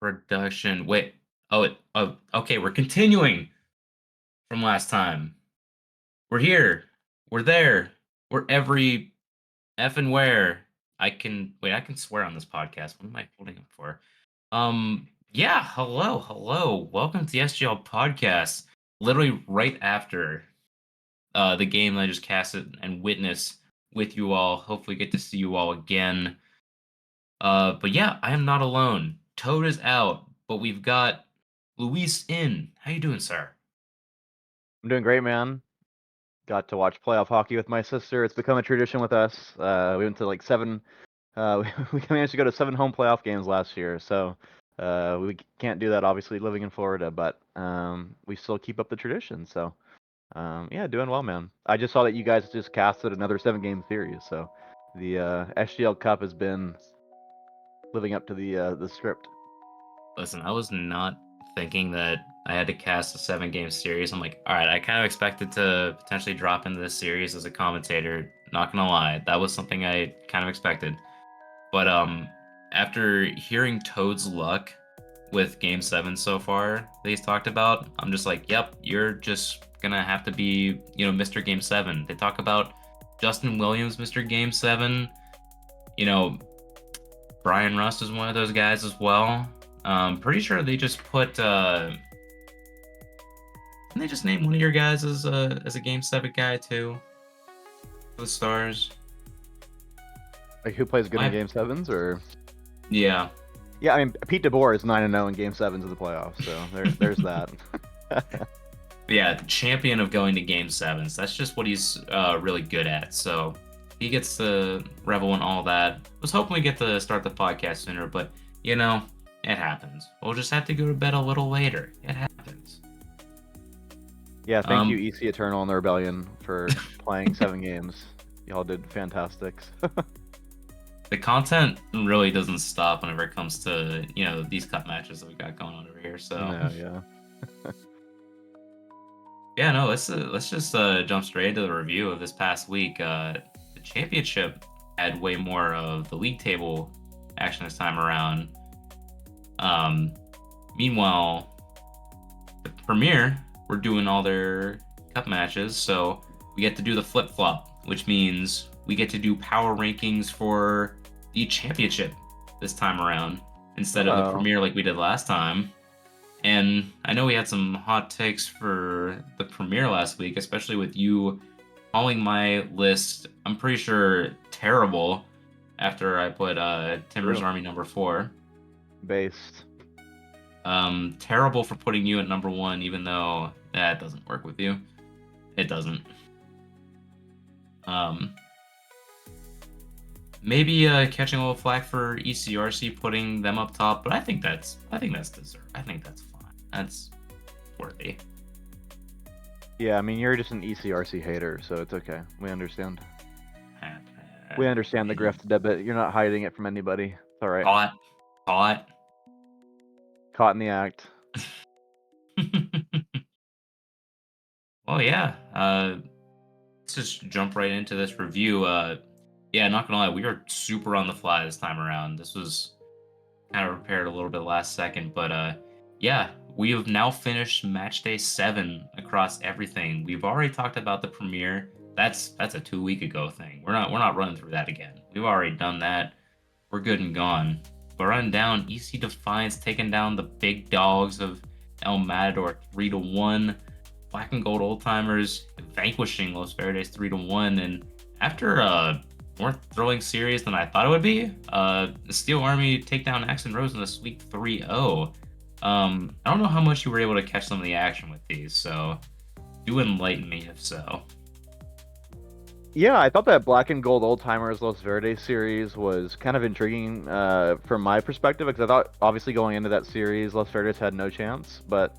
Production. Wait. Oh, okay. We're continuing from last time. We're here. We're there. We're every effing where. I can swear on this podcast. What am I holding up for? Yeah. Hello. Welcome to the SGL podcast. Literally right after the game that I just casted and witnessed with you all. Hopefully, get to see you all again. But yeah, I am not alone. Toad is out, but we've got Luis in. How you doing, sir? I'm doing great, man. Got to watch playoff hockey with my sister. It's become a tradition with us. We went to like seven. We managed to go to 7 home playoff games last year. So we can't do that, obviously, living in Florida, but we still keep up the tradition. So yeah, doing well, man. I just saw that you guys just casted another 7-game series. So the SGL Cup has been living up to the script. Listen, I was not thinking that I had to cast a 7 game series. I'm like, all right, I kind of expected to potentially drop into this series as a commentator. Not gonna lie, that was something I kind of expected. But after hearing Toad's luck with Game 7 so far that he's talked about, I'm just like, yep, you're just gonna have to be, Mr. Game 7. They talk about Justin Williams, Mr. Game 7. You know, Brian Rust is one of those guys as well. Pretty sure they just put didn't they just name one of your guys as a Game 7 guy too? For the Stars. Like who plays good in My Game Sevens or? Yeah. Yeah, I mean Pete DeBoer is 9-0 in Game Sevens of the playoffs. So there's that. Yeah, the champion of going to Game Sevens. That's just what he's really good at. So he gets to revel in all that. Was hoping we get to start the podcast sooner, but it happens. We'll just have to go to bed a little later. It happens. Yeah, thank you, Um, EC Eternal and the Rebellion, for playing 7 games. Y'all did fantastics. the content really doesn't stop whenever it comes to these cup matches that we got going on over here. So No, yeah. yeah, no, let's just jump straight into the review of this past week. The championship had way more of the league table action this time around. Um, Meanwhile, the Premier were doing all their cup matches, so we get to do the flip flop, which means we get to do power rankings for the championship this time around instead of the Oh, Premier like we did last time. And I know we had some hot takes for the premiere last week, especially with you calling my list, I'm pretty sure, terrible after I put Timber's true. Army number 4. Based. Terrible for putting you at number 1, even though that doesn't work with you. It doesn't. Um, Maybe catching a little flack for ECRC putting them up top, but I think that's deserved. I think that's fine. That's worthy. Yeah, I mean, you're just an ECRC hater, so it's okay. We understand. We understand the Happen. grift debit. You're not hiding it from anybody. It's all right. Caught. Caught. Caught in the act. Well, yeah. Let's just jump right into this review. Yeah, not gonna lie, we were super on the fly this time around. This was kind of prepared a little bit last second, but yeah, we have now finished match day 7 across everything. We've already talked about the premiere. That's a 2 week ago thing. We're not running through that again. We've already done that. We're good and gone. But running down, EC Defiance taking down the big dogs of El Matador 3-1. Black and Gold Old Timers vanquishing Los Verdes 3-1. And after a more thrilling series than I thought it would be, the Steel Army take down Axe and Rose in a sweep 3-0. I don't know how much you were able to catch some of the action with these, so do enlighten me if so. Yeah, I thought that Black and Gold Old Timers Los Verdes series was kind of intriguing from my perspective, because I thought, obviously, going into that series, Los Verdes had no chance, but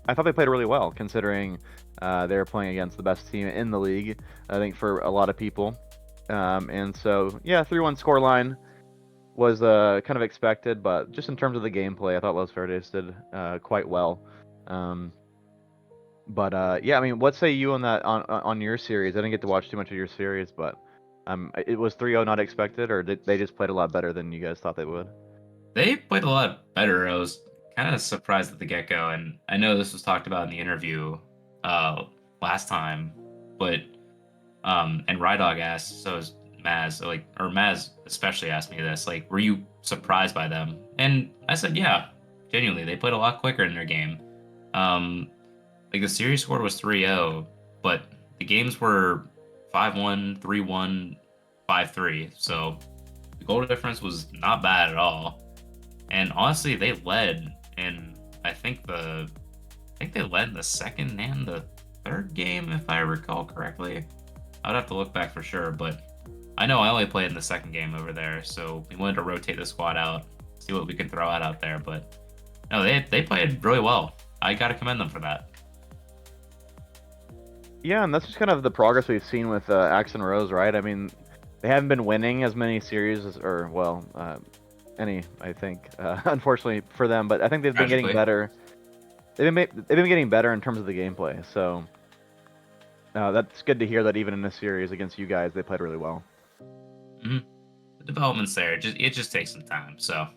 I thought they played really well, considering they were playing against the best team in the league, I think, for a lot of people. And so, yeah, 3-1 scoreline was kind of expected, but just in terms of the gameplay, I thought Los Verdes did quite well. But yeah, I mean, what say you on that on your series? I didn't get to watch too much of your series, but it was 3-0 not expected, or did they just played a lot better than you guys thought they would? They played a lot better. I was kind of surprised at the get go, and I know this was talked about in the interview uh, last time, but and Rydog asked, so is Maz, like, or Maz especially asked me this, like, were you surprised by them? And I said, yeah, genuinely, they played a lot quicker in their game. Um, like the series score was 3-0, but the games were 5-1, 3-1, 5-3. So the goal difference was not bad at all. And honestly, they led in I think they led the second and the third game, if I recall correctly. I'd have to look back for sure, but I know I only played in the second game over there, so we wanted to rotate the squad out, see what we could throw out there. But no, they played really well. I got to commend them for that. Yeah, and that's just kind of the progress we've seen with Axe and Rose, right? I mean, they haven't been winning as many series as, or well, any, I think, unfortunately for them. But I think they've been getting Tragically. better. They've been getting better in terms of the gameplay. So that's good to hear that even in this series against you guys, they played really well. Mhm. The development's there. It just takes some time. So,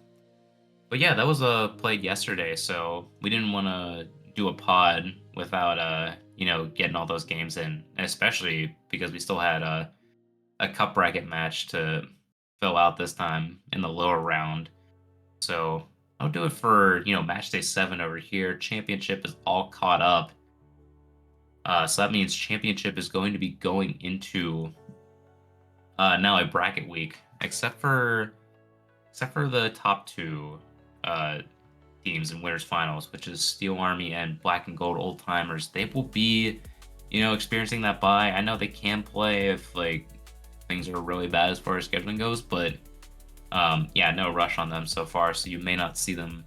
but yeah, that was played yesterday. So we didn't want to do a pod without getting all those games in, and especially because we still had a cup bracket match to fill out this time in the lower round. So I'll do it for match day 7 over here. Championship is all caught up. So that means championship is going to be going into now a bracket week, except for the top two uh, teams in winners finals, which is Steel Army and Black and Gold Old Timers. They will be, experiencing that bye. I know they can play if like things are really bad as far as scheduling goes, but yeah, no rush on them so far. So you may not see them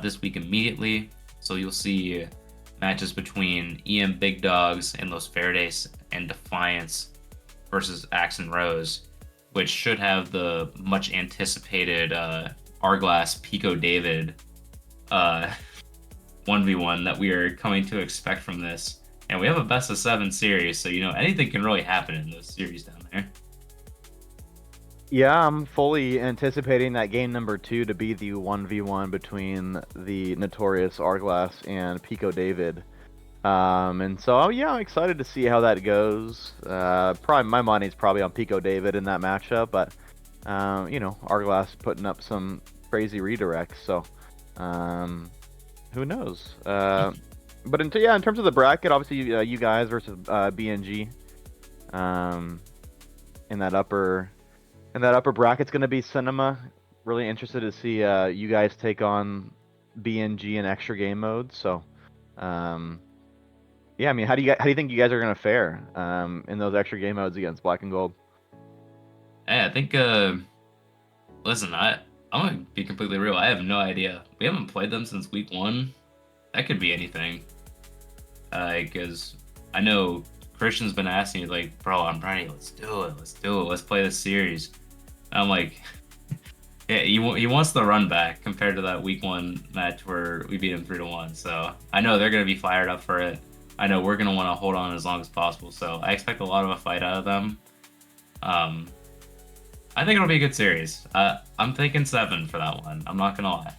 this week immediately. So you'll see matches between EM Big Dogs and Los Verdes and Defiance versus Axe and Rose, which should have the much anticipated Arglass Pico David uh, 1v1 that we are coming to expect from this. And we have a best of 7 series, so anything can really happen in those series down there. Yeah, I'm fully anticipating that game number 2 to be the 1v1 between the notorious Arglass and Pico David. And so, yeah, I'm excited to see how that goes. Probably my money's probably on Pico David in that matchup, but Arglass putting up some crazy redirects, so who knows? But in terms of the bracket, obviously you guys versus BNG, in that upper bracket's going to be Cinema. Really interested to see you guys take on BNG in extra game mode. So, yeah, I mean, how do you think you guys are going to fare in those extra game modes against Black and Gold? Hey, I think listen, I'm gonna be completely real. I have no idea. We haven't played them since week 1. That could be anything. Because I know Christian's been asking me like, bro, I'm ready. Let's do it. Let's do it. Let's play this series. And I'm like, yeah, he wants the run back compared to that week 1 match where we beat him 3-1. So I know they're gonna be fired up for it. I know we're gonna want to hold on as long as possible. So I expect a lot of a fight out of them. Um, I think it'll be a good series. I'm thinking 7 for that one. I'm not gonna lie.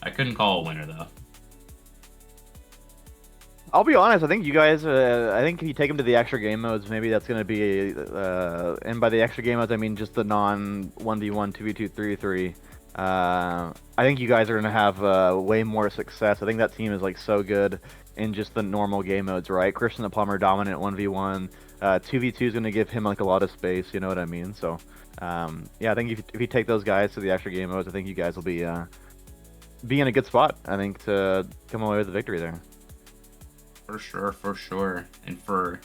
I couldn't call a winner though. I'll be honest. I think you guys. I think if you take them to the extra game modes, maybe that's going to be. And by the extra game modes, I mean just the non 1v1, 2v2, 3v3. I think you guys are going to have way more success. I think that team is like so good in just the normal game modes, right? Christian the Plumber dominant 1v1. 2v2 is going to give him like a lot of space. You know what I mean? So, yeah, I think if you take those guys to the extra game modes, I think you guys will be in a good spot. I think to come away with the victory there. For sure, for sure. And for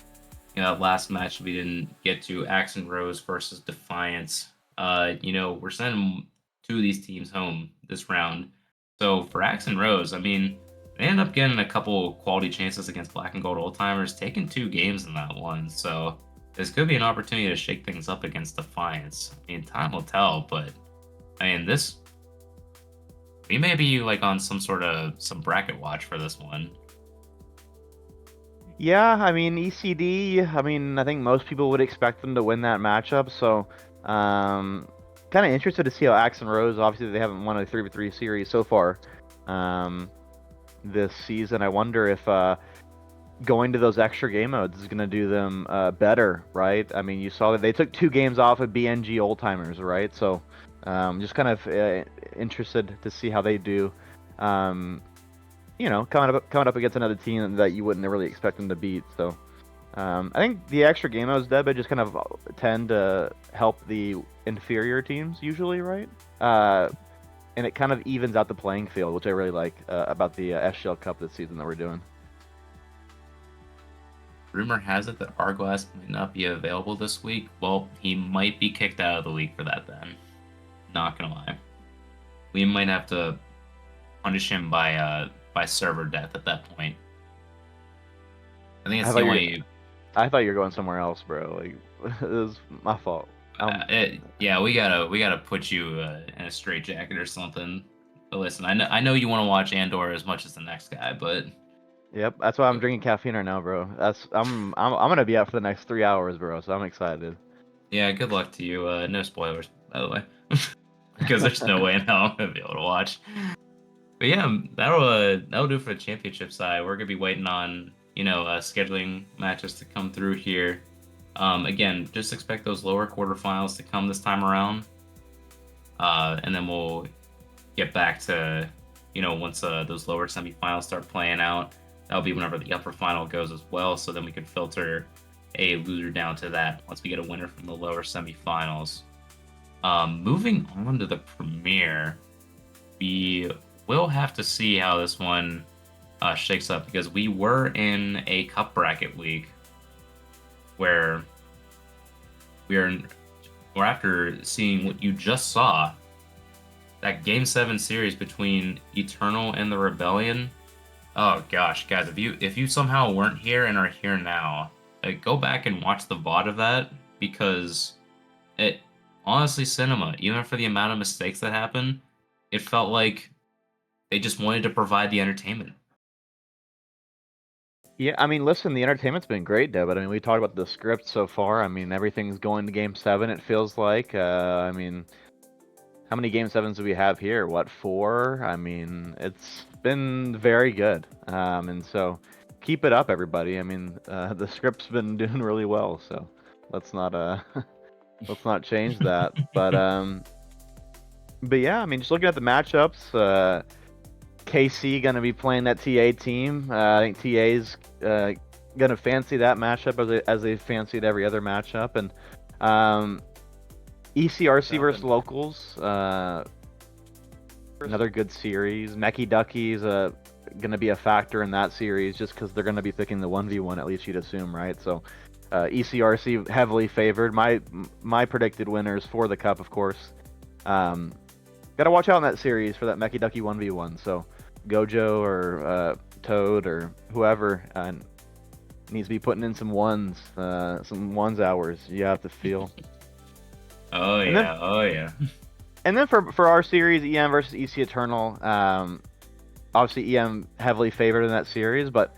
that last match we didn't get to, Axe and Rose versus Defiance. We're sending 2 of these teams home this round. So for Axe and Rose, I mean, they end up getting a couple quality chances against Black and Gold Old Timers, taking 2 games in that one. So this could be an opportunity to shake things up against Defiance. I mean, time will tell, but I mean, we may be like on some bracket watch for this one. Yeah, I mean ECD. I mean, I think most people would expect them to win that matchup. So, kind kind of interested to see how Axe and Rose. Obviously, they haven't won a 3v3 series so far this season. I wonder if going to those extra game modes is going to do them better, right? I mean, you saw that they took 2 games off of BNG old timers, right? So just kind of interested to see how they do. Coming up against another team that you wouldn't really expect them to beat. So I think the extra game modes, Deb, just kind of tend to help the inferior teams usually, right? And it kind of evens out the playing field, which I really like about the SGL Cup this season that we're doing. Rumor has it that Arglass might not be available this week. Well, he might be kicked out of the league for that then. Not gonna lie. We might have to punish him by server death at that point. I think I it's thought the you're, only. I thought you were going somewhere else, bro. Like it was my fault. Yeah, we gotta put you in a straitjacket or something. But listen, I know you want to watch Andor as much as the next guy, but Yep, that's why I'm drinking caffeine right now, bro. I'm gonna be out for the next 3 hours, bro. So I'm excited. yeah, good luck to you. No spoilers, by the way, because there's no way in hell I'm gonna be able to watch. But yeah, that'll do for the championship side. We're gonna be waiting on scheduling matches to come through here. Again, just expect those lower quarterfinals to come this time around, and then we'll get back to once those lower semifinals start playing out. That'll be whenever the upper final goes as well. So then we can filter a loser down to that once we get a winner from the lower semifinals. Moving on to the premiere, we will have to see how this one shakes up because we were in a cup bracket week where we're after seeing what you just saw, that Game 7 series between Eternal and the Rebellion. Oh gosh, guys, if you somehow weren't here and are here now, go back and watch the VOD of that because it honestly cinema, even for the amount of mistakes that happened, it felt like they just wanted to provide the entertainment. Yeah, I mean, listen, the entertainment's been great, Deb. But I mean, we talked about the script so far. I mean, everything's going to Game 7. It feels like. I mean, how many Game 7s do we have here? What, 4? I mean, it's been very good. And so keep it up, everybody. I mean, the script's been doing really well. So let's not let's not change that. But yeah, I mean, just looking at the matchups. KC gonna be playing that TA team. I think TA's gonna fancy that matchup as they fancied every other matchup, and ECRC versus locals. Another good series. Mecky Ducky's gonna be a factor in that series just because they're gonna be picking the 1v1 at least you'd assume, right? So ECRC heavily favored. My predicted winners for the cup, of course. Gotta watch out in that series for that Mecky Ducky 1v1. So Gojo or Toad or whoever needs to be putting in some ones hours. You have to feel. Oh And yeah, then, oh yeah. and then for our series, EM versus EC Eternal. Obviously EM heavily favored in that series, but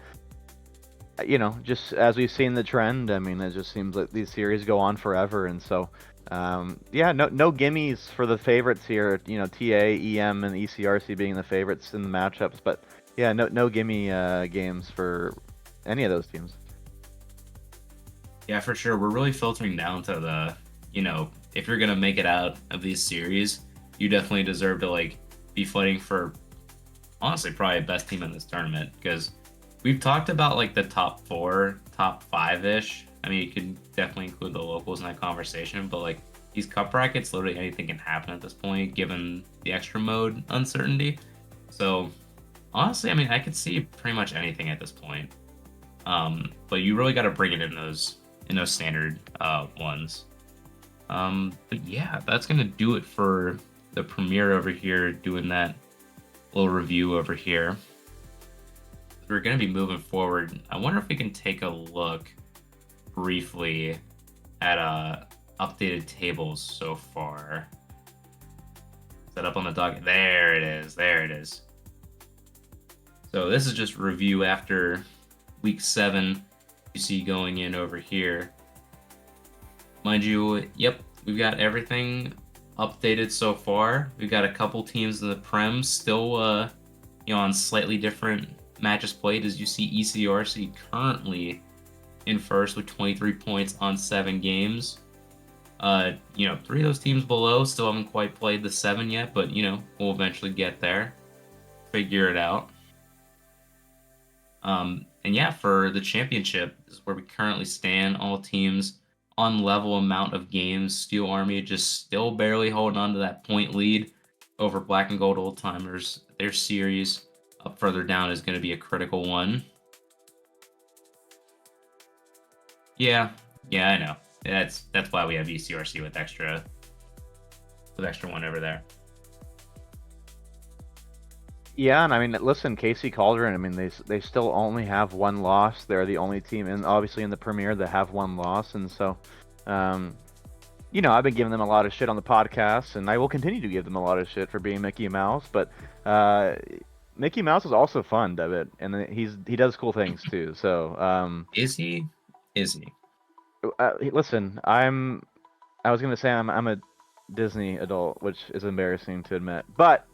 just as we've seen the trend, I mean, it just seems like these series go on forever, and so. Yeah, no gimmies for the favorites here. TA, EM, and ECRC being the favorites in the matchups, but yeah, no gimme games for any of those teams. Yeah, for sure. We're really filtering down to if you're gonna make it out of these series, you definitely deserve to be fighting for honestly probably best team in this tournament because we've talked about the top 4, top 5-ish. I mean, you can definitely include the locals in that conversation, but these cup brackets, literally anything can happen at this point, given the extra mode uncertainty. So honestly, I mean, I could see pretty much anything at this point. But you really got to bring it in those standard ones. But yeah, that's gonna do it for the premiere over here. Doing that little review over here. We're gonna be moving forward. I wonder if we can take a look briefly at updated tables so far. Set up on the docket. There it is. There it is. So this is just review after week 7. You see going in over here. Mind you, yep, we've got everything updated so far. We've got a couple teams in the Prem still, on slightly different matches played. As you see, ECRC currently in first with 23 points on 7 games. Three of those teams below still haven't quite played the 7 yet, but we'll eventually get there. Figure it out. And yeah, for the championship, this is where we currently stand. All teams on level amount of games. Steel Army just still barely holding on to that point lead over Black and Gold Old Timers. Their series up further down is going to be a critical one. Yeah, yeah, I know. That's why we have ECRC with extra one over there. Yeah, and I mean, listen, KC Cauldron. I mean, they still only have one loss. They're the only team, and obviously in the Premier, that have one loss, and so, I've been giving them a lot of shit on the podcast, and I will continue to give them a lot of shit for being Mickey Mouse. But Mickey Mouse is also fun, David, and he does cool things too. So, Is he? Is he? listen, I was gonna say I'm a Disney adult, which is embarrassing to admit, but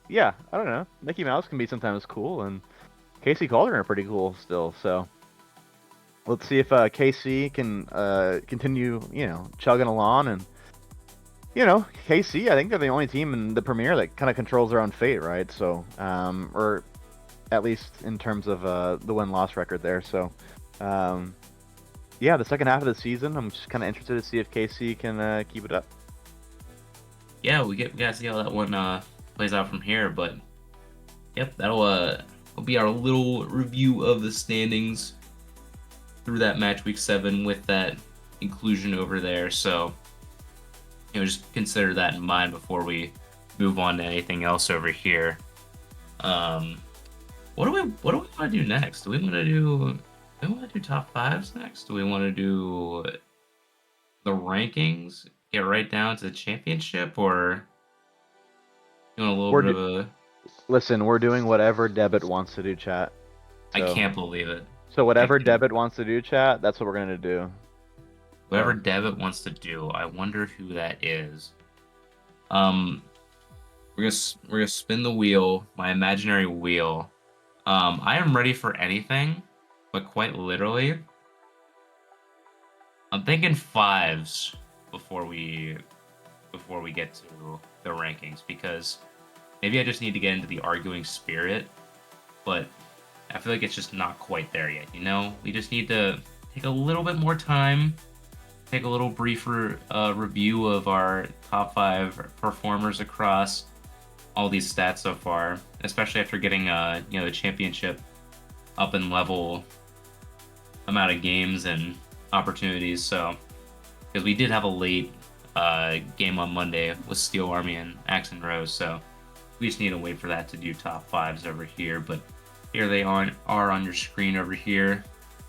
yeah, I don't know. Mickey Mouse can be sometimes cool, and KC Cauldron are pretty cool still. So let's see if KC can continue, chugging along, and KC. I think they're the only team in the Premier that kind of controls their own fate, right? So, or at least in terms of the win-loss record there. So, yeah, the second half of the season, I'm just kind of interested to see if KC can keep it up. Yeah, we gotta see how that one plays out from here. But yep, that'll be our little review of the standings through that match week 7 with that inclusion over there. So just consider that in mind before we move on to anything else over here. What do we want to do next? Do we want to do top fives next? Do we want to do the rankings? Get right down to the championship, or you want a little We're bit of a? Listen, we're doing whatever Debit wants to do, chat. I So, can't believe it. so I whatever can't. Debit wants to do, chat, that's what we're gonna do. Whatever So, Devitt wants to do. I wonder who that is. Um, we're gonna spin the wheel, my imaginary wheel. I am ready for anything, but quite literally, I'm thinking fives before we get to the rankings, because maybe I just need to get into the arguing spirit, but I feel like it's just not quite there yet. We just need to take a little bit more time, take a little briefer review of our top 5 performers across all these stats so far, especially after getting the championship up in level amount of games and opportunities. So, because we did have a late game on Monday with Steel Army and Axe and Rose, so we just need to wait for that to do top 5s over here. But here they are on your screen over here.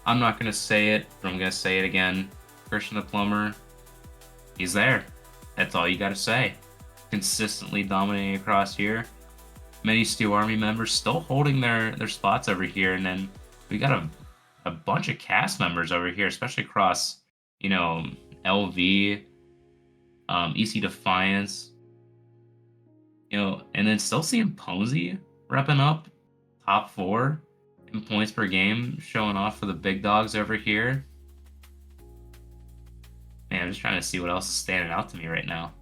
I'm not gonna say it, but I'm gonna say it again. Christian the Plumber, he's there. That's all you gotta say. Consistently dominating across here. Many Steel Army members still holding their spots over here, and then we got a bunch of cast members over here, especially across LV, EC Defiance, and then still seeing Ponzi repping up top 4 in points per game, showing off for the big dogs over here. Man, I'm just trying to see what else is standing out to me right now.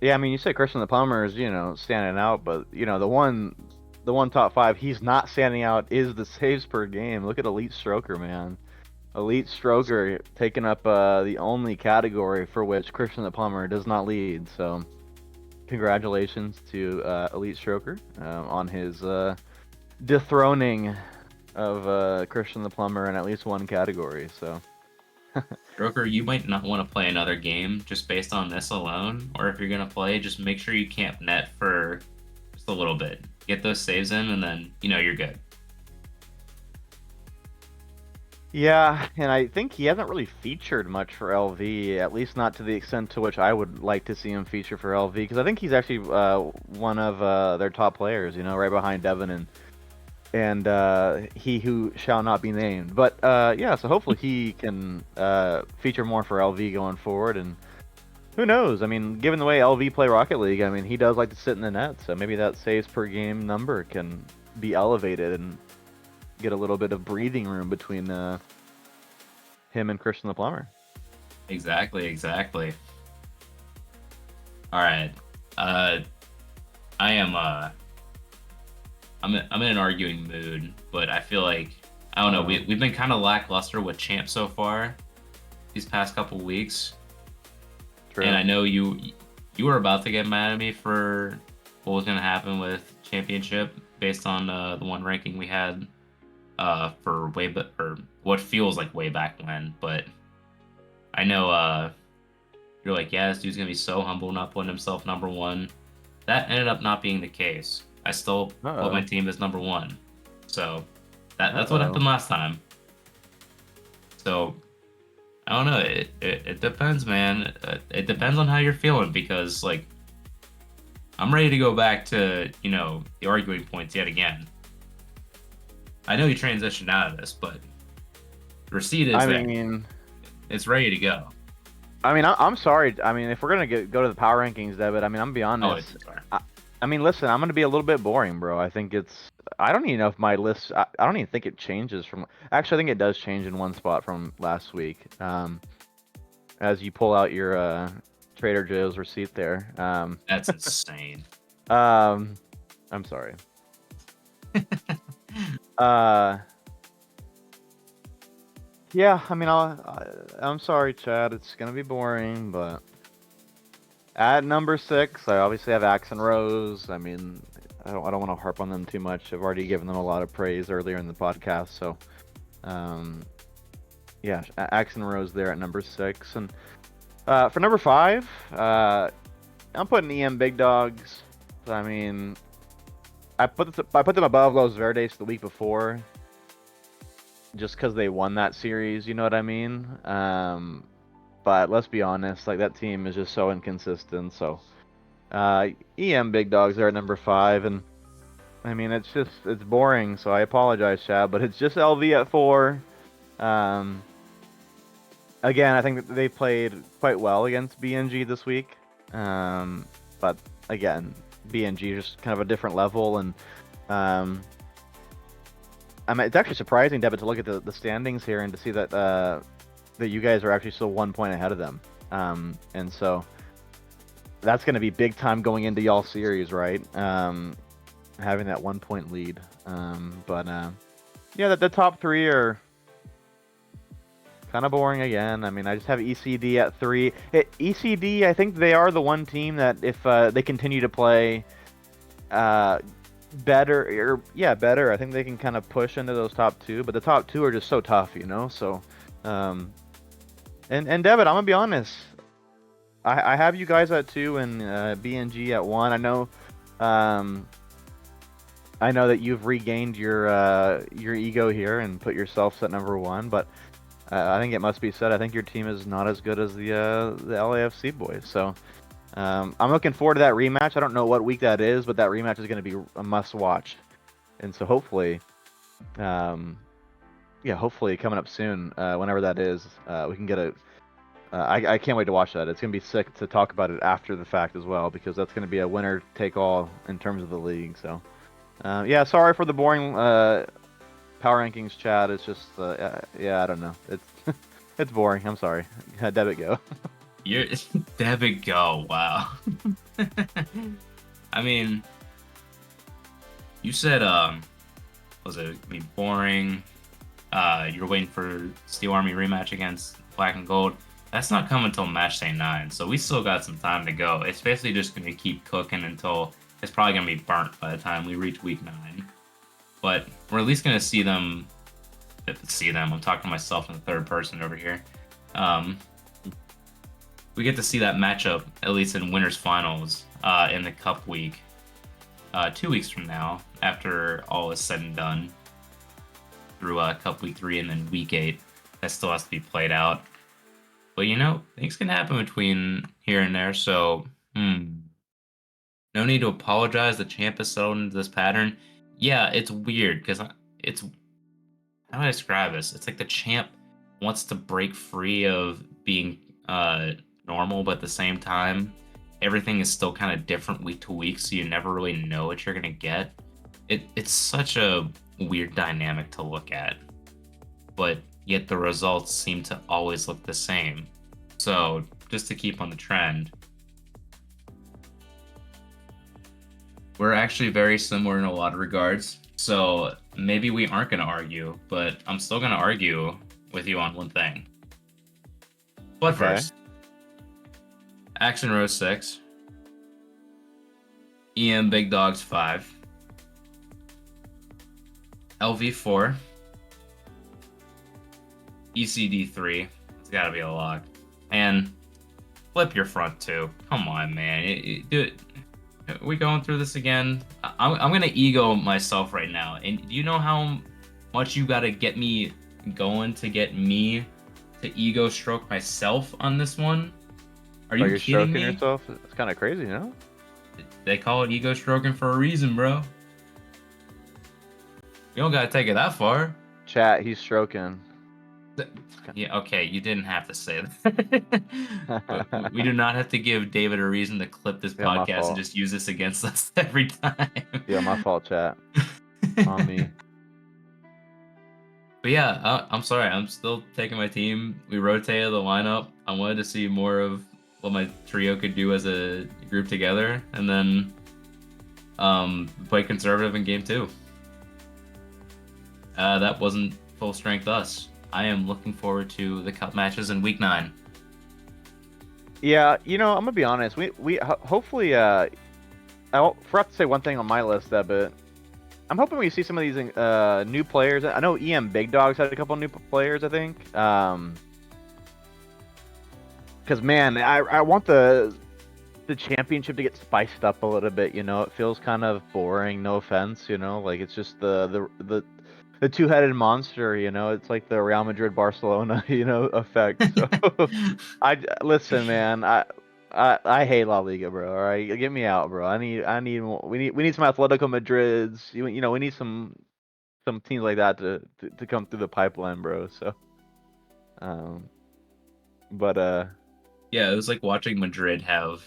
yeah, I mean, you say Christian the Plumber is, standing out, but the one top 5 he's not standing out is the saves per game. Look at Elite Stroker, man. Elite Stroker taking up the only category for which Christian the Plumber does not lead. So, congratulations to Elite Stroker on his dethroning of Christian the Plumber in at least one category. So, Joker, you might not want to play another game just based on this alone, or if you're gonna play, just make sure you camp net for just a little bit. Get those saves in, and then you're good. yeah, and I think he hasn't really featured much for LV, at least not to the extent to which I would like to see him feature for LV, because I think he's actually one of their top players, right behind Devin and he who shall not be named. But yeah, so hopefully he can feature more for LV going forward, and Who knows? I mean, given the way LV play Rocket League, I mean, he does like to sit in the net, so maybe that saves per game number can be elevated and get a little bit of breathing room between him and Christian the Plumber. Exactly, exactly. All right. Uh, I am I'm in an arguing mood, but I feel like I don't know. Uh, We've been kind of lackluster with Champ so far these past couple weeks, and True. I know you were about to get mad at me for what was gonna happen with Championship based on the one ranking we had for or what feels like way back when, but I know you're like, yeah, this dude's gonna be so humble not putting himself number one. That ended up not being the case. I still put my Uh-oh. team as number one. So that's what Uh-oh. happened last time. So I don't know. It depends, man. It depends on how you're feeling because like I'm ready to go back to the arguing points yet again. I know you transitioned out of this, but the receipt is I there. mean, It's ready to go. I'm sorry. I mean, if we're gonna go to the power rankings, David, I mean, I'm gonna be Oh, honest. it's sorry. I mean, listen, I'm gonna be a little bit boring, bro. I think it's. I don't even know if my list. I don't even think it changes from. Actually, I think it does change in one spot from last week. As you pull out your Trader Joe's receipt there. That's insane. Um, I'm sorry. Uh, yeah. I mean, I'm sorry, Chad. It's gonna be boring, but at number 6, I obviously have Axe and Rose. I mean, I don't want to harp on them too much. I've already given them a lot of praise earlier in the podcast, so um, yeah, Axe and Rose there at number 6, and for number 5, I'm putting EM Big Dogs. I mean, I put them above Los Verdes the week before, just because they won that series. You know what I mean? But let's be honest, like that team is just so inconsistent. So EM Big Dogs are at number 5, and I mean it's boring. So I apologize, Chad, but it's just LV at 4. Um, again, I think that they played quite well against BNG this week. But again, BNG is just kind of a different level, and um, I mean, it's actually surprising, Debit, to look at the standings here and to see that you guys are actually still 1 point ahead of them. And so that's going to be big time going into y'all series, right? Having that 1 point lead. But yeah, the top 3 are kind of boring again. I mean, I just have ECD at 3. ECD, I think they are the one team that if they continue to play better, or yeah, better, I think they can kind of push into those top 2. But the top 2 are just so tough, you know. So, and David, I'm gonna be honest. I have you guys at 2 and BNG at 1. Um, I know that you've regained your ego here and put yourself at number 1, but I think it must be said, I think your team is not as good as the LAFC boys. So I'm looking forward to that rematch. I don't know what week that is, but that rematch is going to be a must watch. And so hopefully, yeah, hopefully coming up soon, whenever that is, we can get a. I can't wait to watch that. It's gonna be sick to talk about it after the fact as well, because that's gonna be a winner take all in terms of the league. So, yeah, sorry for the boring power rankings, Chad. It's just, yeah, I don't know. It's it's boring. I'm sorry. Debit go. You're debit go. Wow. I mean, you said was it gonna be boring? You're waiting for Steel Army rematch against Black and Gold. That's not coming until match day 9, so we still got some time to go. It's basically just gonna keep cooking until it's probably gonna be burnt by the time we reach week 9. But we're at least gonna see them. See them. I'm talking to myself in the third person over here. Um, we get to see that matchup at least in winners finals in the Cup week, 2 weeks from now, after all is said and done through Cup week 3 and then week 8. That still has to be played out. But things can happen between here and there, so no need to apologize. The champ has settled into this pattern. Yeah, it's weird because it's how do I describe this? It's like the champ wants to break free of being normal, but at the same time, everything is still kind of different week to week, so you never really know what you're gonna get. It's such a weird dynamic to look at, but yet the results seem to always look the same. So just to keep on the trend, we're actually very similar in a lot of regards. So maybe we aren't going to argue, but I'm still going to argue with you on one thing. But Okay. first, Action Rose 6, EM Big Dogs 5, LV 4, ECD 3. It's got to be a lock. And flip your front two. Come on, man. Dude, are we going through this again? I'm gonna ego myself right now. And do you know how much you gotta get me going to get me to ego stroke myself on this one? Are Oh, you you're kidding stroking me? yourself? It's kind of crazy, you know? They call it ego stroking for a reason, bro. You don't gotta take it that far. Chat, he's stroking. Th- It's kind Yeah, okay, you didn't have to say that. We do not have to give David a reason to clip this Yeah, my podcast and fault. just use this against us every time. Yeah, my fault, chat. On me. But yeah, I'm sorry. I'm still taking my team. We rotated the lineup. I wanted to see more of what my trio could do as a group together, and then play conservative in game two. That wasn't full strength us. I am looking forward to the cup matches in week 9. Yeah, I'm gonna be honest. Hopefully I forgot to say one thing on my list that, but I'm hoping we see some of these new players. I know EM Big Dogs had a couple new players, I think. Because man, I want the championship to get spiced up a little bit. It feels kind of boring. No offense, like it's just the two-headed monster. It's like the Real Madrid Barcelona, effect. So listen, man. I hate La Liga, bro. All right, get me out, bro. I need we need some Atletico Madrids. We need some teams like that to come through the pipeline, bro. So, um, but Yeah, it was like watching Madrid have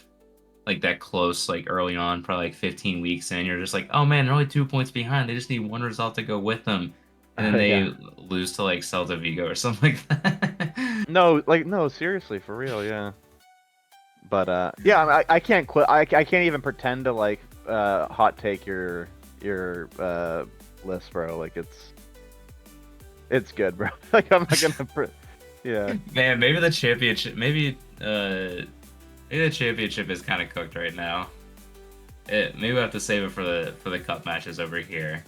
like that close, like early on, probably like 15 weeks in. You're just like, oh man, they're only 2 points behind. They just need one result to go with them, and then yeah. they lose to like Celta Vigo or something like that. No, like no, seriously, for real, yeah. But yeah, I can't quit. I can't even pretend to like hot take your list, bro. Like it's good, bro. Like I'm not gonna yeah. Man, maybe the championship, maybe the championship is kind of cooked right now. Maybe we have to save it for the cup matches over here.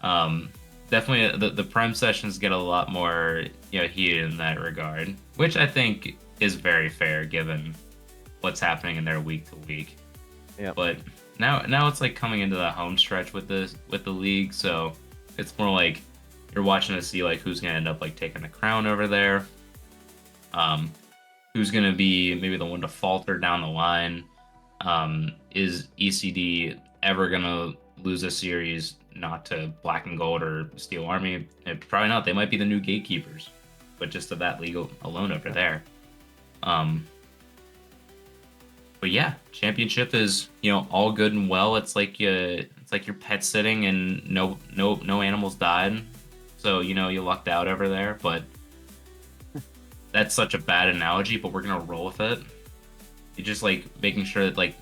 Um, Definitely the Prem sessions get a lot more heated in that regard, which I think is very fair given what's happening in their week to week. Yeah. But now it's like coming into the home stretch with the league, so it's more like you're watching to see like who's gonna end up like taking the crown over there. Um, who's gonna be maybe the one to falter down the line? Is ECD ever gonna lose a series not to Black and Gold or Steel Army? Probably not. They might be the new gatekeepers, but just of that league alone over there. Um, but yeah, championship is all good and well. It's like you're pet sitting and no animals died, so you lucked out over there. But that's such a bad analogy, but we're gonna roll with it. You just like making sure that like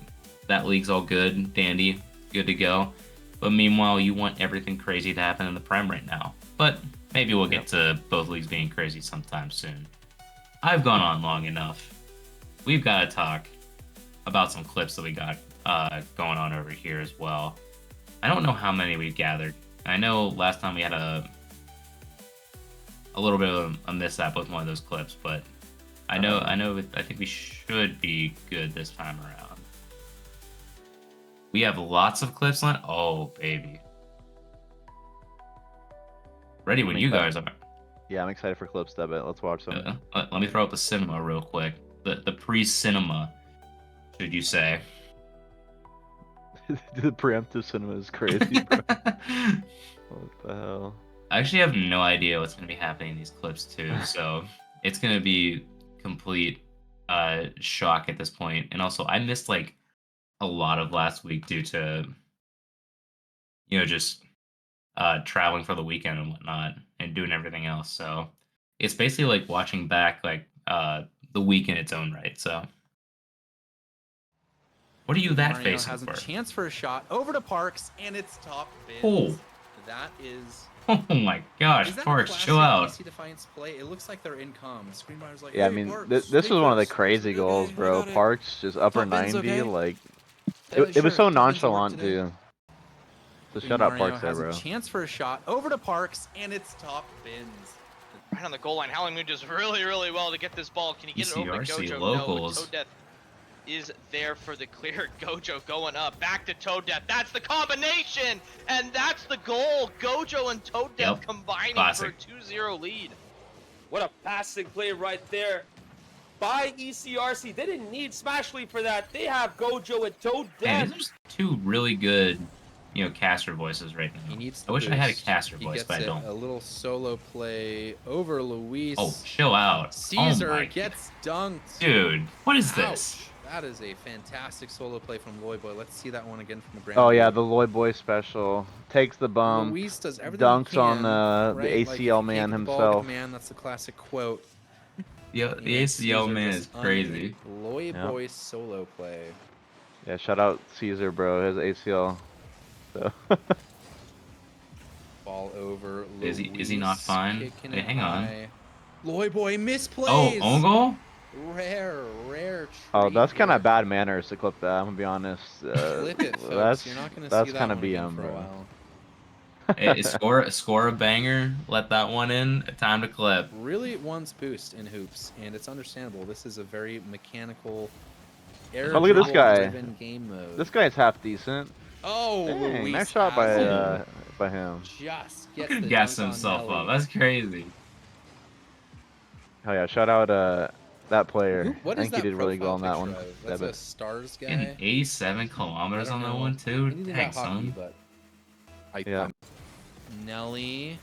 that league's all good, dandy, good to go. But meanwhile, you want everything crazy to happen in the Prem right now. But maybe we'll Yep. get to both leagues being crazy sometime soon. I've gone on long enough. We've got to talk about some clips that we got going on over here as well. I don't know how many we've gathered. I know last time we had a little bit of a mishap with one of those clips, but I think we should be good this time around. We have lots of clips on. Oh baby, ready I'm when you excited. guys are. Yeah, I'm excited for clips that bit. Let's watch them. Let me throw up the cinema real quick. The pre-cinema, should you say? The preemptive cinema is crazy, bro. I What the hell? actually have no idea what's going to be happening in these clips too, so it's going to be complete. shock at this point. And also, I missed like a lot of last week due to just traveling for the weekend and whatnot, and doing everything else. So it's basically like watching back like the week in its own right. So what are you that Mario facing has a for? chance for a shot over to Parks, and it's top Oh, bins. That is. oh my gosh, Is that a Parks, chill classic out. DC Defiance play? It looks like they're in comms. Screenwriter's like, Yeah, I hey, mean, Parks, this take was one of the this. Parks crazy like, goals, okay, I bro. got it. Parks just upper Top bins, 90, okay? like it was Sure, so top bins will work nonchalant today. too. So Green shout out Mario Parks there, has a bro. chance for a shot over to Parks, and it's top bins. Right on the goal line, Howling Moon does really, really well to get this ball. Can he get it over to ECRC Gojo? No, but locals. Toad Death is there for the clear. Gojo going up, back to Toad Death. That's the combination, and that's the goal. Gojo and Toad Death Yep. combining Classic. for a 2-0 lead. What a passing play right there by ECRC. They didn't need Smash Leap for that. They have Gojo and Toad Man, Death. these are just two really good, caster voices right now. He needs I the wish I had a boost. caster He voice, gets but I it, don't. a little solo play over Luis. Oh, chill out. Caesar oh my gets dunked. Dude, what is Ouch. this? That is a fantastic solo play from Loy Boy. Let's see that one again from the grand. Oh yeah, the Lloyd Boy special takes the bump, Luis does everything dunks he can, on right? the Like, if ACL you man can't get the ball, get himself. the man. That's the classic quote. The And ACL Caesar man just is crazy. Loy Yep. Boy solo play. Yeah, shout out Caesar, bro. His ACL. So. Ball over. Is he not Luis fine? kicking Hey, it hang on. high. Loy Boy misplays. Oh, own goal? Rare treat. Oh, that's kind here. of bad manners to clip that. I'm gonna be honest. Clip it, folks. That's You're not gonna that's see that kind of one again BM, for a bro. while. Hey, score a banger. Let that one in. Time to clip. Really wants boost in hoops, and it's understandable. This is a very mechanical, Oh, look at this guy. driven game mode. This guy's half decent. Oh, Dang, Luis nice shot has it. by him. Just Who gets could the gas dunk on himself Nelly. up? That's crazy. Oh yeah, shout out that player. What I is think he that did really well profile on that picture one. of? That's Yeah, a Stars guy. Getting 87 I kilometers don't on that know one too. anything Dang, about hockey, son. but Yeah. Nelly.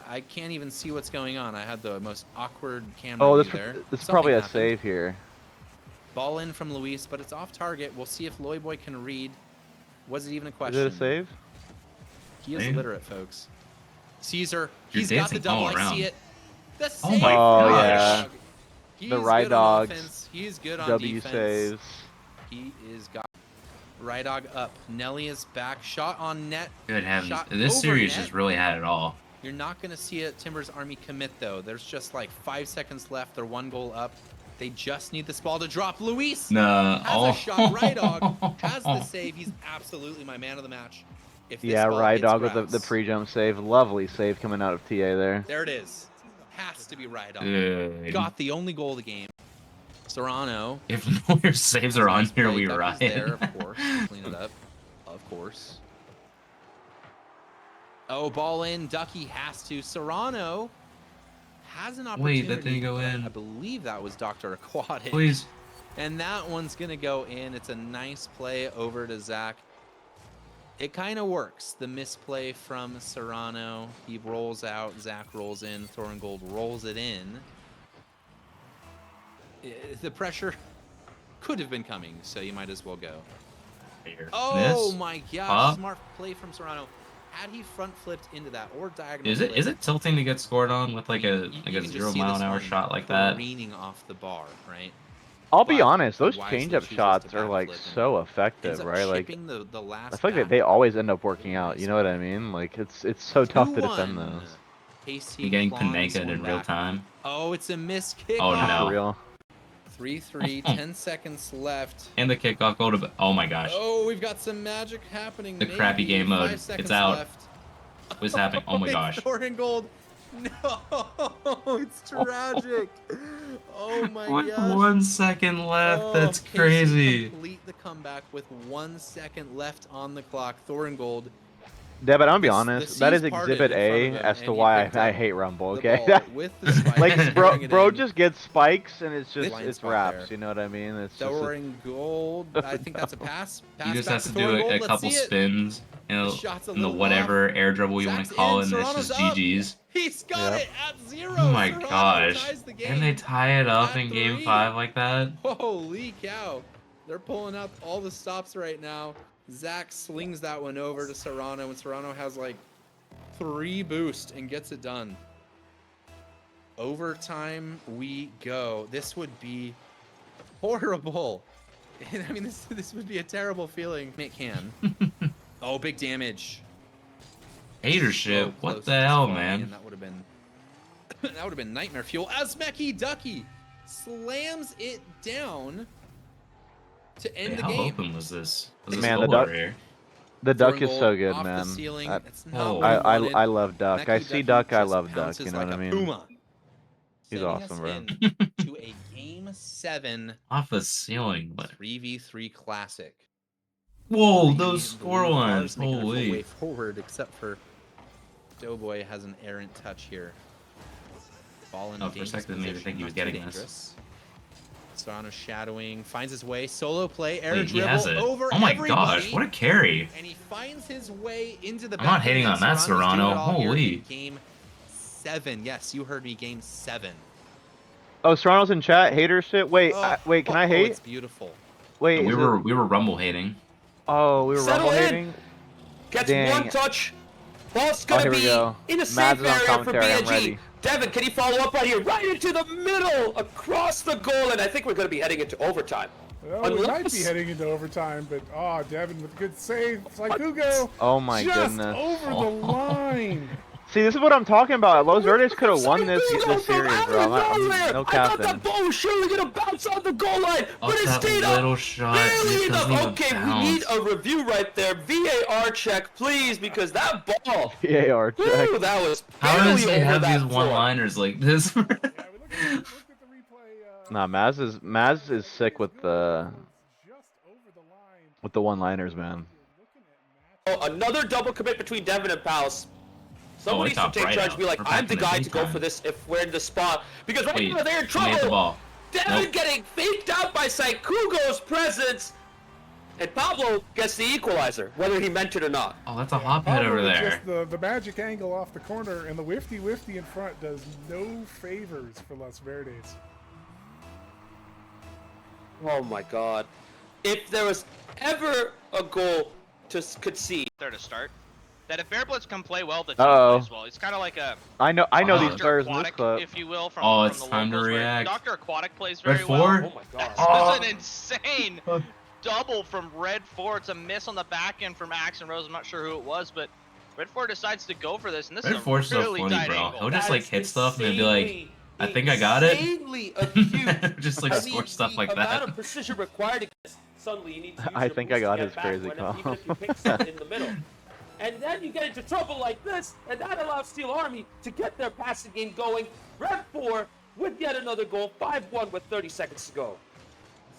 I can't even see what's going on. I had the most awkward camera Oh, view there. this is Something probably a happened. save here. Ball in from Luis, but it's off target. We'll see if Loy Boy can read. Was it even a Is question? it a save? He is Save? literate, folks. Caesar, You're he's got the dancing all double. I around. see it. The Oh save. my Oh, gosh. yeah. He's The Ride good on Dogs, offense. He's good on W defense. saves. He is got Ride Dog up. Nelly is back. Shot on net. Good heavens. Shot This over series net. just really had it all. You're not going to see a Timbers Army commit, though. There's just like 5 seconds left. They're 1 goal up. They just need this ball to drop. Luis No. has a shot. Ride Dog has the save. He's absolutely my man of the match. If this Yeah, ball Ride hits Dog with the grass- pre-jump save. Lovely save coming out of TA there. There it is. Has to be Ride Dog. Dude. Got the only goal of the game. Serrano. If no your saves are on Nice here, play. we Ducky's riot. there, of course. Clean it up. Of course. Oh, ball in. Ducky has to. Serrano has an opportunity. Wait, that didn't go but in. I believe that was Dr. Aquatic. Please. And that one's going to go in. It's a nice play over to Zach. It kind of works. The misplay from Serrano. He rolls out. Zach rolls in. Thoringold rolls it in. The pressure could have been coming, so you might as well go. Here. Oh Miss. my gosh, Huh? smart play from Serrano. Had he front flipped into that or diagonal, Is it tilting to get scored on with like a you can just 0 see mile this an hour one shot like that? careening off the bar, right? I'll be But honest, he those wisely changeup chooses shots to are like backflip and so ends effective, up right? Like chipping the last I feel like back. they always end up working out. You know what I mean? Like it's so tough to defend 2-1. those. Casey You're getting clawing this Panenka one in real back. time. Oh, it's a missed kickoff. Oh, no. For real. 3-3, 10 seconds left. And the kickoff go to. Oh my gosh. Oh, we've got some magic happening. The crappy Maybe game mode. 5 seconds It's out. left. What's happening? Oh my It's gosh. Thoringold. No, it's tragic. Oh my With gosh. 1 second left. Oh, That's Casey crazy. Complete the comeback with 1 second left on the clock. Thoringold. Yeah, but I'm gonna be The honest. That is seas parted Exhibit in front A of him, as to and he why picked I up hate Rumble. the Okay. ball with the spike, Like throwing it bro in. just gets spikes and it's just Blind it's spot wraps. there. You know what I mean? It's just Thoringold. I think that's a pass. Pass You just back has to do Thoringold. a Let's couple see it. spins. The shot's a And the little whatever air dribble you want Zach's to call in, it, and it's Serrano's just up. GG's. He's got Yep. it at 0. Oh my Serrano gosh. ties the game. And they tie it up at in game 3. 5 like that? Holy cow. They're pulling out all the stops right now. Zach slings that one over to Serrano, and Serrano has like 3 boost and gets it done. Overtime we go. This would be horrible. I mean, this would be a terrible feeling. It can. Oh, big damage. Hatership. So What close the to hell, falling man? in. That would have been that would have been nightmare fuel. As Mecky Ducky slams it down to end the How game. open was this? Was this Man, goal the duck- over here? The duck Throwing is goal so good, off man. The ceiling. That- It's Oh. not what he wanted. I love duck. I Mecky see Ducky duck. I just love duck. pounces You know like what I a mean? puma. He's Sending awesome, us bro. in to a game 7 Off the ceiling. What? 3v3 classic. Whoa, Three those score blue lines. cars making their full Holy. way forward, except for Doughboy has an errant touch here. Ball in Oh, for a dangerous second, maybe position, think he was not too getting this. dangerous. Serrano shadowing, finds his way, solo play, air Wait, he dribble has it. over Oh my everybody, gosh, what a carry. and he finds his way into the I'm not back hating end. on that, Serrano's doing Serrano. it all here Holy. in game 7. Yes, you heard me, game 7. Oh, Serrano's in chat. Hater shit. Wait, wait. Can I hate? It's beautiful. Wait, We is were it? we were rumble hating. Oh, we were Settle rumble in. hating. Gets Dang. one touch. Ball's Oh, gonna here we be go. in a Mads safe is on area for commentary, I'm BNG. ready. Devin, can he follow up right here? Right into the middle, across the goal, and I think we're gonna be heading into overtime. Well, we might be Unless- heading into overtime, but Devin with a good save. It's like Hugo. Oh my just goodness. over the line. See, this is what I'm talking about. Los Verdes could have won Hugo this from series, out bro. of I'm nowhere. no I thought capping. that ball was surely gonna bounce on the goal line, Oh, but it that stayed little up. shot. Barely It enough. doesn't even Okay, bounce. we need a review right there. VAR check, please, because that ball. VAR check. Woo, that was How barely does he over have that these floor. one-liners like this? Yeah, we looked at the replay. Nah, Maz is sick with the one-liners, man. Oh, another double commit between Devin and Palace. Someone needs to top take right charge out. and be like, We're back I'm in the the guy to go daytime. for this if we're in the spot. Because right Wait, now they're in he made the trouble. ball. Devin Nope. getting faked out by Saikugo's presence. And Pablo gets the equalizer, whether he meant it or not. Oh, that's a hop hit over there. Just the magic angle off the corner, and the wifty in front does no favors for Los Verdes. Oh my god. If there was ever a goal to concede. There to start. That if Bear Blitz can play well, the team Uh-oh. plays well. It's kind of like a I know Oh, these Dr. players in this Aquatic, clip. if you will, from, Oh, from it's the time to locals, where react. Dr. Aquatic plays Red very 4? well. Oh my god. This Oh. is an insane double from Red 4. It's a miss on the back end from Axe and Rose. I'm not sure who it was, but Red 4 decides to go for this, and this Red is a 4's so really funny, tight bro. angle. He'll just That like is hit stuff and then be like, insanely, I think I got it. insanely acute. Just like I score mean, stuff like the amount that. of precision required against suddenly you need to use I your think boost I got to his get back crazy when- call. even if you pick something in the middle. And then you get into trouble like this, and that allows Steel Army to get their passing game going. Red 4 with yet another goal, 5-1 with 30 seconds to go.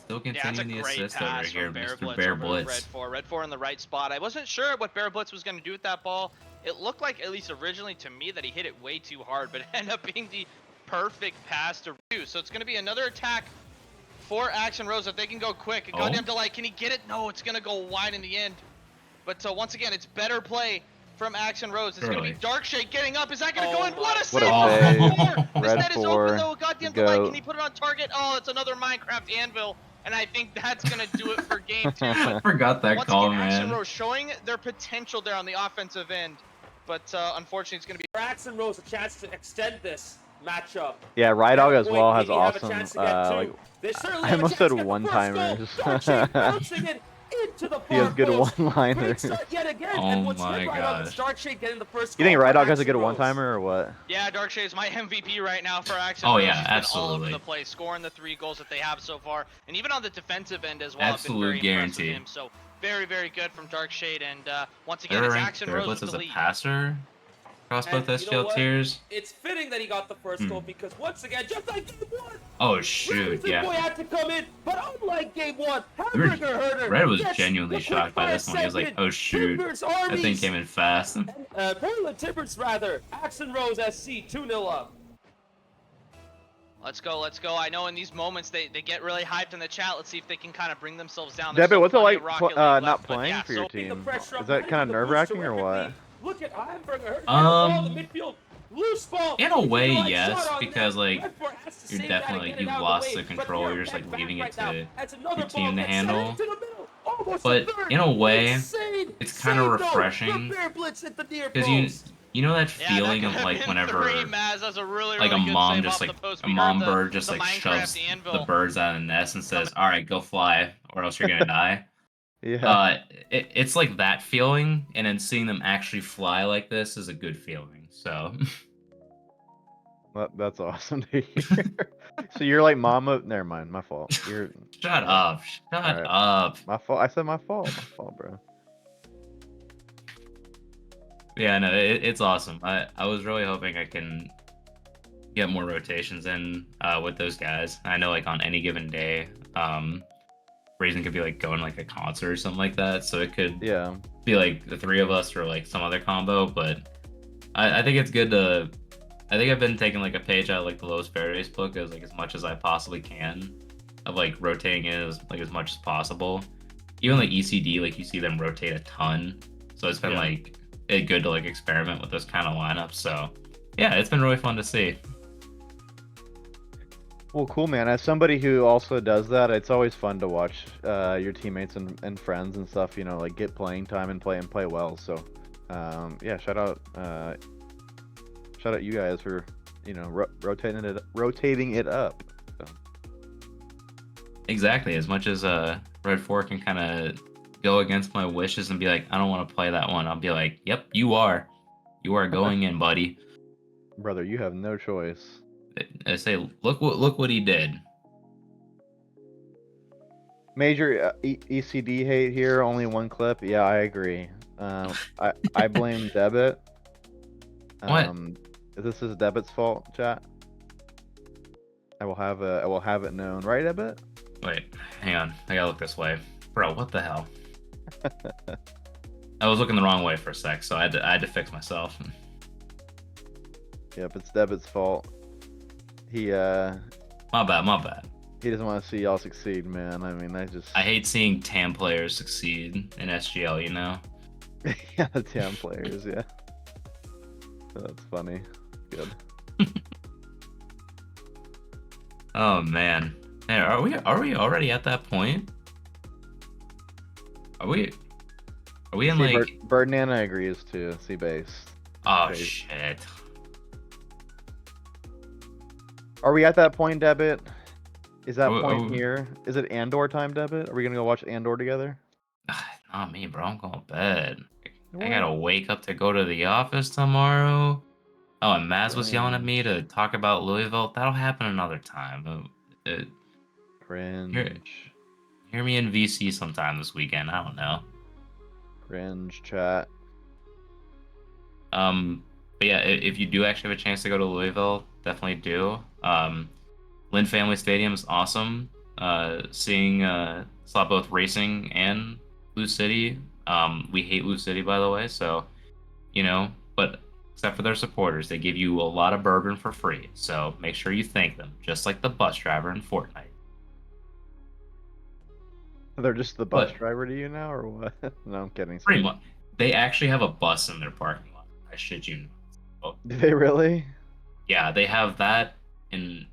Still Yeah, it's a continuing the great assist over pass here, from Bear Mr. Blitz Bear over Blitz. Red 4. Red 4 in the right spot. I wasn't sure what Bear Blitz was going to do with that ball. It looked like, at least originally to me, that he hit it way too hard, but it ended up being the perfect pass to Ryu. So it's going to be another attack for Axe and Rose if they can go quick. Oh. Goddamn Delight, can he get it? No, it's going to go wide in the end. But once again, it's better play from Axe and Rose. It's going to be Really? Darkshade getting up. Is that going to Oh go in? What a What save! a save. This Red net is 4, open though. Goddamn the Delight, goat. can he put it on target? Oh, it's another Minecraft anvil. And I think that's going to do it for game 2. I forgot that Once call, again, Axe and man. Rose showing their potential there on the offensive end. But unfortunately, it's going to be For Axe and Rose a chance to extend this matchup. Yeah, Rydog as Point, well has maybe have a awesome. chance to get two. Like, They certainly I have a almost chance said to get the one-timers. first goal. Darkshade bouncing it into the he has far good post. Great one-liners. start yet again. Oh and what's my good right on is gosh. Darkshade getting the first You think goal for Rydog has Axe a good and Rose. one-timer or what? Yeah, Darkshade is my MVP right now for Axe and Oh, Rose. yeah, He's been all absolutely. over the place, scoring the 3 goals that they have so far, and even on the defensive end as well. Absolute I've been very impressed with guarantee. him. So very, very good from Darkshade, and once again, They're it's ranked Axe and Bear Rose Blitz with as the a lead. passer across both And you know SGL what? tiers. It's fitting that he got the first goal because once again, just like game 1, Oh shoot, Rivers and Boy yeah. had to come in, but unlike game 1, Red- Hamburger Herder Red was gets genuinely the shocked by quick-fire this one. He was like, second. oh shoot. Timbers That thing Armies, came in fast. Portland Timbers rather, Axe and Rose SC 2-0 up. Let's go, let's go. I know in these moments they get really hyped in the chat. Let's see if they can kind of bring themselves down. There's Debit, still what's it plenty like of Rocket League not left, but playing yeah, for your so- Keeping the team? pressure up, Is that managing kind of the booster nerve-wracking or what? terrifically. Look at Hamburger Herder. The ball in the midfield. Loose ball. In a He did the way, right yes, shot on because that. like Red Ford has to you're save that definitely and like get it you've out of the lost way. the But control. they're You're just like back leaving it right now. to That's your another ball team to that's sent handle. into the middle. Almost a But third. in a way, Insane it's kind of save though. The refreshing Bear Blitz hit the near because you post. you know that Yeah, that feeling could of have like been three. whenever Maz, that's a really, like a really good mom save just off the like post. a We heard mom the bird just the like Minecraft shoves the anvil birds out of the nest and coming. says, "All right, go fly, or else you're gonna die." Yeah, It's like that feeling, and then seeing them actually fly like this is a good feeling. So, that's awesome to hear. So you're like mama. Never mind, my fault. You're shut yeah. up, All shut right, up. my fault. I said my fault. My fault, bro. Yeah, no, it's awesome. I was really hoping I can get more rotations in with those guys. I know like on any given day, Raisin could be like going like a concert or something like that, so it could Yeah, be like the three of us or like some other combo. But I think it's good to. I think I've been taking like a page out of like the Los Verdes book as like as much as I possibly can of like rotating it as much as possible. Even like ECD, like you see them rotate a ton, so it's been Yeah. like good to like experiment with those kind of lineups. So yeah, it's been really fun to see. Well, cool, man. As somebody who also does that, it's always fun to watch your teammates and friends and stuff, you know, like get playing time and play well. So, yeah, shout out you guys for, you know, rotating it up. So, Exactly. As much as Red 4 can kind of go against my wishes and be like, I don't want to play that one. I'll be like, yep, you are. You are going in, buddy. brother, you have no choice. I say, look what he did. Major ECD hate here. Only one clip. Yeah, I agree. I blame Debit. What? This is Debit's fault, chat. I will have it known, right, Debit? Wait, hang on. I gotta look this way. Bro, what the hell? I was looking the wrong way for a sec, so I had to fix myself. Yep, it's Debit's fault. He My bad. he doesn't want to see y'all succeed, man. I mean, I hate seeing TAM players succeed in SGL, you know? yeah, the TAM players, yeah. That's funny. Good. Oh man. Hey, are we already at that point? Are we in See, like Birdnana agrees to see base. oh base. shit. Are we at that point, Debit? Is that Are we- point are we- here? Is it Andor time, Debit? Are we gonna go watch Andor together? Not me, bro. I'm going to bed. I What? gotta wake up to go to the office tomorrow. Oh, and Maz was yelling at me to talk about Louisville. That'll happen another time. Cringe. Hear me in VC sometime this weekend. I don't know. Cringe chat. But yeah, if you do actually have a chance to go to Louisville, definitely do. Lynn Family Stadium is awesome. Seeing saw both racing and Lou City. We hate Lou City, by the way, so you know. But except for their supporters, they give you a lot of bourbon for free. So make sure you thank them, just like the bus driver in Fortnite. They're just the bus But driver to you now, or what? No, I'm kidding. pretty Sorry. much, they actually have a bus in their parking lot. I shit you not. Do they really? Yeah, they have that in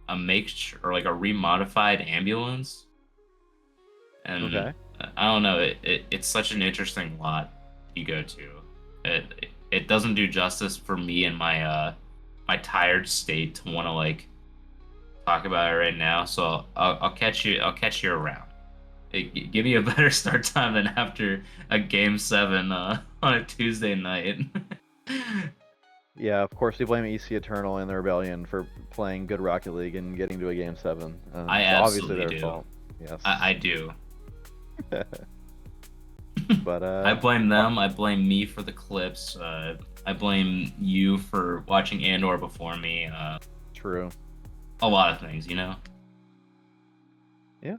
a makeshift or like a remodified ambulance. And Okay. I don't know, it's such an interesting lot you go to. It doesn't do justice for me and my my tired state to want to like talk about it right now. So I'll catch you around. Give you a better start time than after a game 7 on a Tuesday night. Yeah, of course we blame EC Eternal and the Rebellion for playing good Rocket League and getting to a game 7. I so obviously absolutely their do. fault. Yes. I do. But I blame them. I blame me for the clips. I blame you for watching Andor before me. True. A lot of things, you know. Yeah,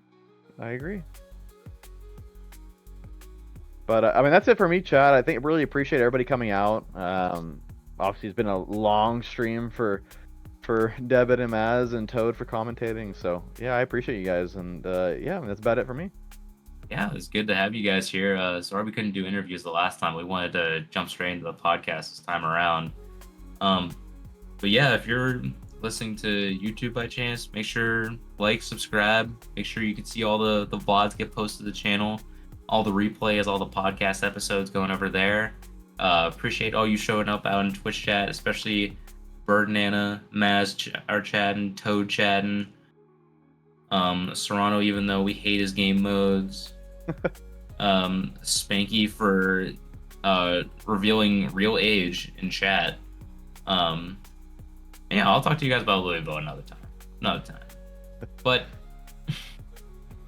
I agree. But I mean, that's it for me, Chad. I think really appreciate everybody coming out. Obviously, it's been a long stream for Debit and Maz and Toad for commentating. So yeah, I appreciate you guys, and yeah, that's about it for me. Yeah, it's good to have you guys here. Sorry we couldn't do interviews the last time. We wanted to jump straight into the podcast this time around. But yeah, if you're listening to YouTube by chance, make sure like, subscribe. Make sure you can see all the VODs get posted to the channel, all the replays, all the podcast episodes going over there. Appreciate all you showing up out in Twitch chat, especially Bird Nana, Maz are chatting, Toad chatting. Serrano, even though we hate his game modes. Spanky for revealing real age in chat. Yeah, I'll talk to you guys about Louisville another time. But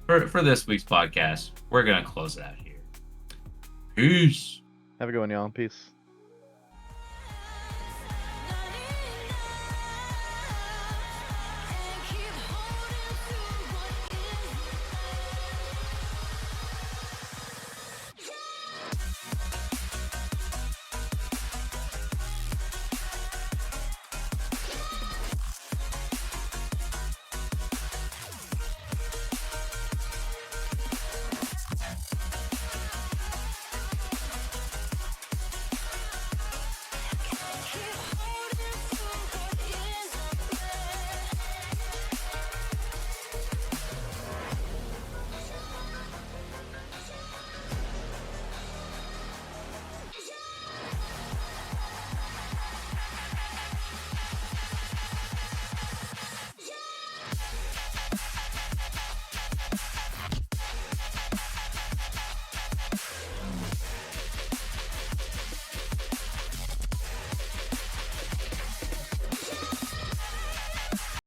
for this week's podcast, we're gonna close it out here. Peace. Have a good one, y'all. Peace.